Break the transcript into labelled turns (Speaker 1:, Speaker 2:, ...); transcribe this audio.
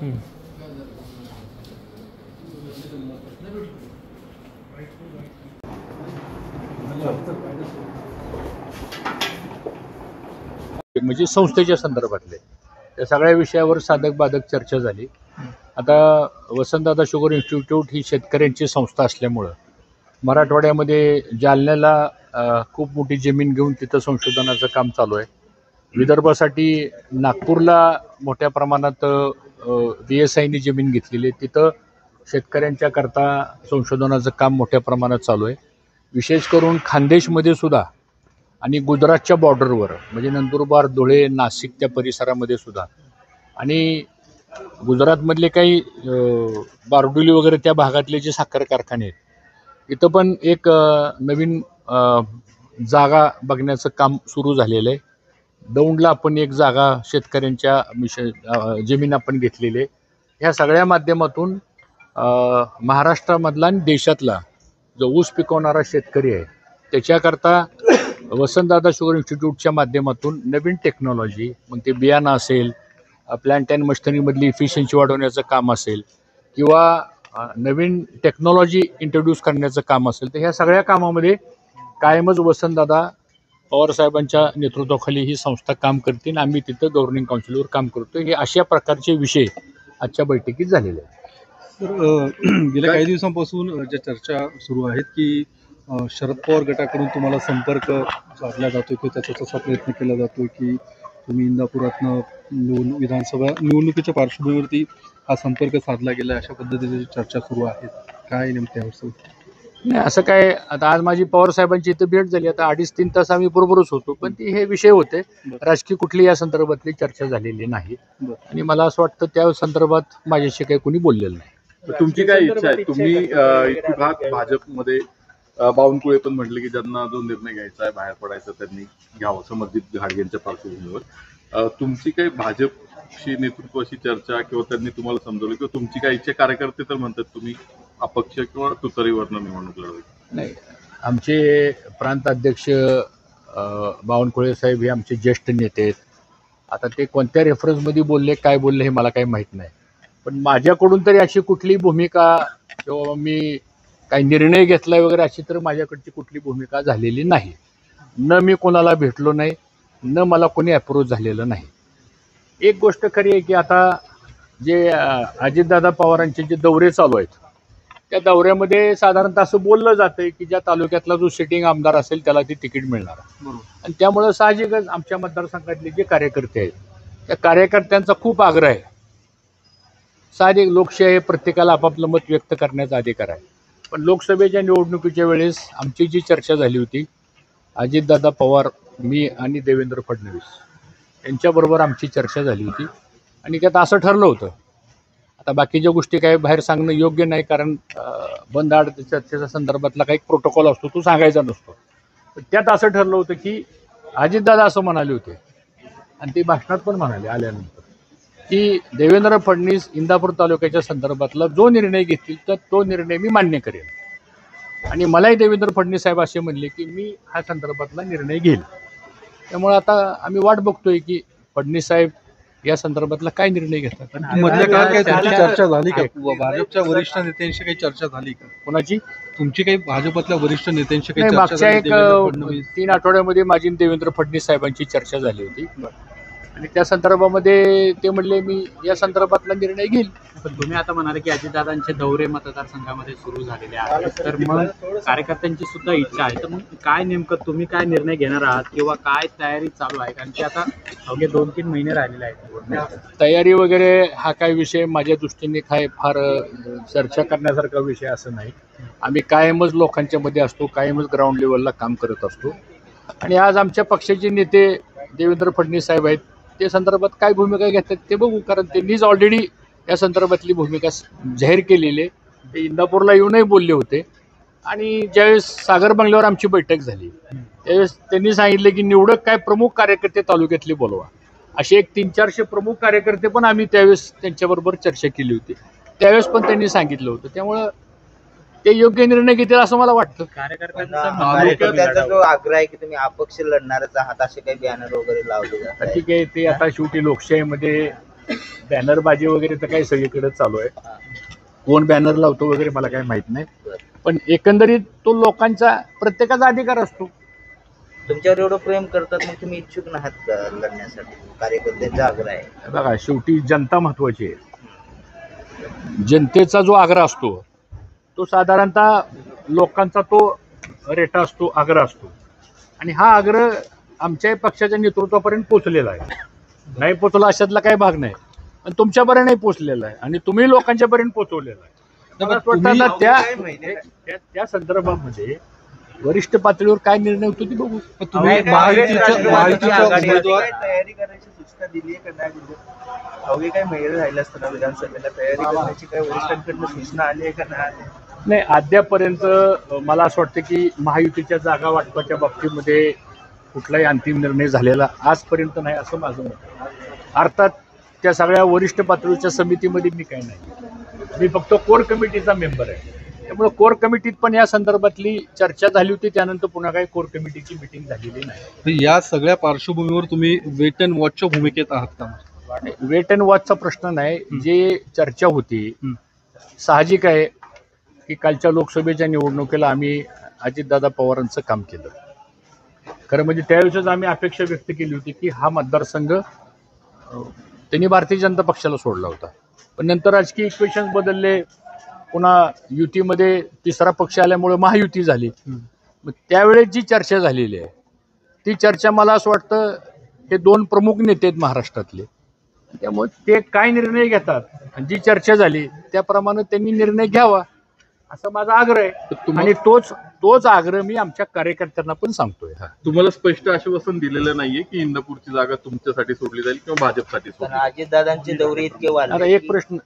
Speaker 1: म्हणजे संस्थेच्या संदर्भातले त्या सगळ्या विषयावर साधक बाधक चर्चा झाली। आता वसंतदादा शुगर इन्स्टिट्यूट ही शेतकऱ्यांची संस्था असल्यामुळं मराठवाड्यामध्ये जालन्याला खूप मोठी जमीन घेऊन तिथं संशोधनाचं काम चालू आहे। विदर्भासाठी नागपूरला मोठ्या प्रमाणात BSIने जमीन घेतलेली आहे, तिथं शेतकऱ्यांच्या करता संशोधनाचं काम मोठ्या प्रमाणात चालू आहे। विशेष करून खानदेशमध्ये सुद्धा आणि गुजरातच्या बॉर्डरवर म्हणजे नंदुरबार, धुळे, नाशिक त्या परिसरामध्ये सुद्धा आणि गुजरातमधले काही बारडोली वगैरे त्या भागातले जे साखर कारखाने आहेत इथं पण एक नवीन जागा बघण्याचं काम सुरू झालेलं आहे। दौंडला आपण एक जागा शेतकऱ्यांच्या जमीन आपण घेतलेली आहे। ह्या सगळ्या माध्यमातून महाराष्ट्रामधला आणि देशातला जो ऊस पिकवणारा शेतकरी आहे त्याच्याकरता वसंतदादा शुगर इन्स्टिट्यूटच्या माध्यमातून नवीन टेक्नॉलॉजी, मग ते बियाणं असेल, प्लांट अँड मशिनरीमधली इफिशियन्सी वाढवण्याचं काम असेल किंवा नवीन टेक्नॉलॉजी इंट्रोड्यूस करण्याचं काम असेल, तर ह्या सगळ्या कामामध्ये कायमच वसंतदादा पवारसाहेबांच्या नेतृत्वाखाली ही संस्था काम करते आणि आम्ही तिथं गव्हर्निंग काउन्सिलवर काम करतो। हे अशा प्रकारचे विषय आजच्या बैठकीत झालेले आहेत।
Speaker 2: तर गेल्या काही दिवसांपासून ज्या चर्चा सुरू आहेत की शरद पवार गटाकडून तुम्हाला संपर्क साधला जातो की त्याचा तसा प्रयत्न केला जातो की तुम्ही इंदापुरातनं विधानसभा निवडणुकीच्या पार्श्वभूमीवरती हा संपर्क साधला गेला, अशा पद्धतीची चर्चा सुरू आहे, काय नेमक्या?
Speaker 1: नाही असं काय, आता आज माझी पवारसाहेबांची इथं भेट झाली, आता 2.5-3 तास आम्ही बरोबरच होतो, पण ती हे विषय होते, राजकीय कुठली या संदर्भातली चर्चा झालेली नाही आणि मला असं वाटतं त्या संदर्भात माझ्याशी काही कोणी बोललेलं नाही।
Speaker 3: तुमची काय इच्छा आहे? तुम्ही इथे भाजपमध्ये बावनकुळे पण म्हटले की ज्यांना जो निर्णय घ्यायचा आहे, बाहेर पडायचं त्यांनी घ्यावं समर्जित घाडगेंच्या पार्श्वभूमीवर, तुमची काही भाजपशी नेतृत्वाशी चर्चा किंवा त्यांनी तुम्हाला समजवलं किंवा तुमची काय इच्छा? कार्यकर्ते तर म्हणतात तुम्ही अपक्ष किंवा तुतारीवरनं निवडणूक लढवायची?
Speaker 1: नाही, आमचे प्रांत अध्यक्ष बावनकुळे साहेब हे आमचे ज्येष्ठ नेते आहेत। आता ते कोणत्या रेफरन्समध्ये बोलले, काय बोलले हे मला काही माहीत नाही, पण माझ्याकडून तरी अशी कुठली भूमिका किंवा मी काही निर्णय घेतला वगैरे अशी तर माझ्याकडची कुठली भूमिका झालेली नाही। न मी कोणाला भेटलो नाही, न मला कोणी अप्रोच झालेलं नाही। एक गोष्ट खरी आहे की आता जे अजितदादा पवारांचे जे दौरे चालू आहेत त्या दौऱ्यामध्ये साधारणतः असं बोललं जातं की ज्या तालुक्यातला जो सिटिंग आमदार असेल त्याला ती तिकीट मिळणार आणि त्यामुळं साहजिकच आमच्या मतदारसंघातले जे कार्यकर्ते आहेत त्या कार्यकर्त्यांचा खूप आग्रह आहे। साहजिक लोकशाही प्रत्येकाला आपापलं मत व्यक्त करण्याचा अधिकार आहे, पण लोकसभेच्या निवडणुकीच्या वेळेस आमची जी चर्चा झाली होती अजितदादा पवार, मी आणि देवेंद्र फडणवीस यांच्याबरोबर आमची चर्चा झाली होती आणि त्यात असं ठरलं होतं, आता बाकीच्या गोष्टी काही बाहेर सांगणं योग्य नाही कारण बंद आड चर्चेच्या संदर्भातला काही प्रोटोकॉल असतो तो सांगायचा नसतो, पण त्यात असं ठरलं होतं की अजितदादा असं म्हणाले होते आणि ते भाषणात पण म्हणाले आल्यानंतर की देवेंद्र फडणवीस इंदापूर तालुक्याच्या संदर्भातला जो निर्णय घेतील तर तो निर्णय मी मान्य करेन आणि मलाही देवेंद्र फडणवीस साहेब असे म्हणले की मी हा संदर्भातला निर्णय घेईल। त्यामुळे आता आम्ही वाट बघतोय की फडणवीस साहेब या संदर्भातला काय निर्णय घेतात।
Speaker 2: मधल्या काळात काही चर्चा झाली का? भाजपच्या वरिष्ठ नेत्यांशी काही चर्चा झाली का?
Speaker 1: कोणाची?
Speaker 2: तुमची काही भाजपातल्या वरिष्ठ नेत्यांशी काही चर्चा
Speaker 1: मागच्या एक 3 आठवड्यामध्ये माझी देवेंद्र फडणवीस साहेबांची चर्चा झाली होती आणि त्या संदर्भामध्ये ते म्हणले मी या संदर्भातला निर्णय घेईल।
Speaker 4: पण तुम्ही आता म्हणाले की अजितदादांचे दौरे मतदारसंघामध्ये सुरू झालेले आहेत, तर मग कार्यकर्त्यांची सुद्धा इच्छा आहे, तर मग काय नेमकं तुम्ही काय निर्णय घेणार आहात किंवा काय तयारी चालू आहे? कारण की आता अवघे 2-3 महिने राहिलेले आहेत।
Speaker 1: तयारी वगैरे हा काय विषय माझ्या दृष्टीने काय फार चर्चा करण्यासारखा विषय असं नाही। आम्ही कायमच लोकांच्या मध्ये असतो, कायमच ग्राउंड लेवलला काम करत असतो आणि आज आमच्या पक्षाचे नेते देवेंद्र फडणवीस साहेब आहेत, ते संदर्भात काय भूमिका घेतात ते बघू, कारण त्यांनीच ऑलरेडी या संदर्भातली भूमिका जाहीर केलेली आहे। ते इंदापूरला येऊनही बोलले होते आणि ज्यावेळेस सागर बंगल्यावर आमची बैठक झाली त्यावेळेस त्यांनी सांगितले की निवडक काय प्रमुख कार्यकर्ते तालुक्यातले बोलवा, असे एक 300-400 प्रमुख कार्यकर्ते पण आम्ही त्यावेळेस त्यांच्याबरोबर चर्चा केली होती, त्यावेळेस पण त्यांनी सांगितलं होतं, त्यामुळं ते योग्य निर्णय घेतील असं मला वाटतं।
Speaker 5: कार्यकर्त्यांचा जो आग्रह आहे की तुम्ही अपक्ष लढणारच आहात असे काही बॅनर वगैरे लावले जातात,
Speaker 1: ठीक आहे, ते आता शेवटी लोकशाहीमध्ये बॅनरबाजी वगैरे तर काही सगळीकडे चालू आहे. कोण बॅनर लावतो वगैरे मला काही माहित नाही, पण एकंदरीत तो लोकांचा प्रत्येकाचा अधिकार असतो.
Speaker 5: तुमच्यावर एवढं प्रेम करतात, मग तुम्ही इच्छुक नाहात का लढण्यासाठी? कार्यकर्त्यांचा आग्रह आहे.
Speaker 1: बघा, शेवटी जनता महत्वाची आहे. जनतेचा जो आग्रह असतो तो साधारणतः लोकांचा तो रेटा असतो, आग्रह असतो, आणि हा आग्रह आमच्या पक्षाच्या नेतृत्वापर्यंत पोहोचलेला आहे. नाही पोहोचला अशातला काही भाग नाही, पण तुमच्यापर्यंत पोहोचलेला आहे आणि तुम्ही लोकांच्यापर्यंत पोहोचवलेला आहे. मला वाटतं आता त्या संदर्भामध्ये वरिष्ठ पातळीवर काय निर्णय होतो ते बघू.
Speaker 2: तुम्ही महायुतीचा उमेदवार
Speaker 5: तयारी करायची सूचना दिली आहे का नाही? अवघे काही महिने राहिले असताना विधानसभेला तयारी करण्याची काही वरिष्ठांकडून सूचना आली आहे का नाही?
Speaker 1: नाही, अद्यापर्यंत मला असं वाटतं की महायुतीच्या जागा वाटपाच्या बाबतीमध्ये कुठलाही अंतिम निर्णय झालेला आजपर्यंत नाही असं माझं मत आहे. अर्थात त्या सगळ्या वरिष्ठ पातळीच्या समितीमध्ये मी काही नाही, मी फक्त कोर कमिटीचा मेंबर आहे. त्यामुळे कोर कमिटीत पण या संदर्भातली चर्चा झाली होती, त्यानंतर पुन्हा काही कोर कमिटीची मिटिंग झालेली नाही.
Speaker 2: या सगळ्या पार्श्वभूमीवर तुम्ही वेट अँड वॉचच्या भूमिकेत आहात का?
Speaker 1: वेट अँड वॉचचा प्रश्न नाही. जे चर्चा होती, साहजिक आहे की कालच्या लोकसभेच्या निवडणुकीला आम्ही अजितदादा पवारांचं काम केलं. खरं म्हणजे त्यावेळेसच आम्ही अपेक्षा व्यक्त केली होती की हा मतदारसंघ त्यांनी भारतीय जनता पक्षाला सोडला होता, पण नंतर राजकीय इक्वेशन बदलले, पुन्हा युतीमध्ये तिसरा पक्ष आल्यामुळे महायुती झाली. मग त्यावेळेस जी चर्चा झालेली आहे ती चर्चा मला असं वाटतं हे दोन प्रमुख नेते आहेत महाराष्ट्रातले, त्यामुळे ते काय निर्णय घेतात आणि जी चर्चा झाली त्याप्रमाणे त्यांनी निर्णय घ्यावा असा माझा आग्रह आहे. आणि तोच आग्रह मी आमच्या कार्यकर्त्यांना पण सांगतोय.
Speaker 3: तुम्हाला स्पष्ट आश्वासन दिलेलं नाहीये की इंदापूरची जागा तुमच्यासाठी सोडली जाईल किंवा भाजपसाठी सोडली
Speaker 5: पण
Speaker 3: जाईल?
Speaker 5: अजितदादांचे दौरे इतके वाढले
Speaker 1: आता एक
Speaker 5: की
Speaker 1: प्रश्न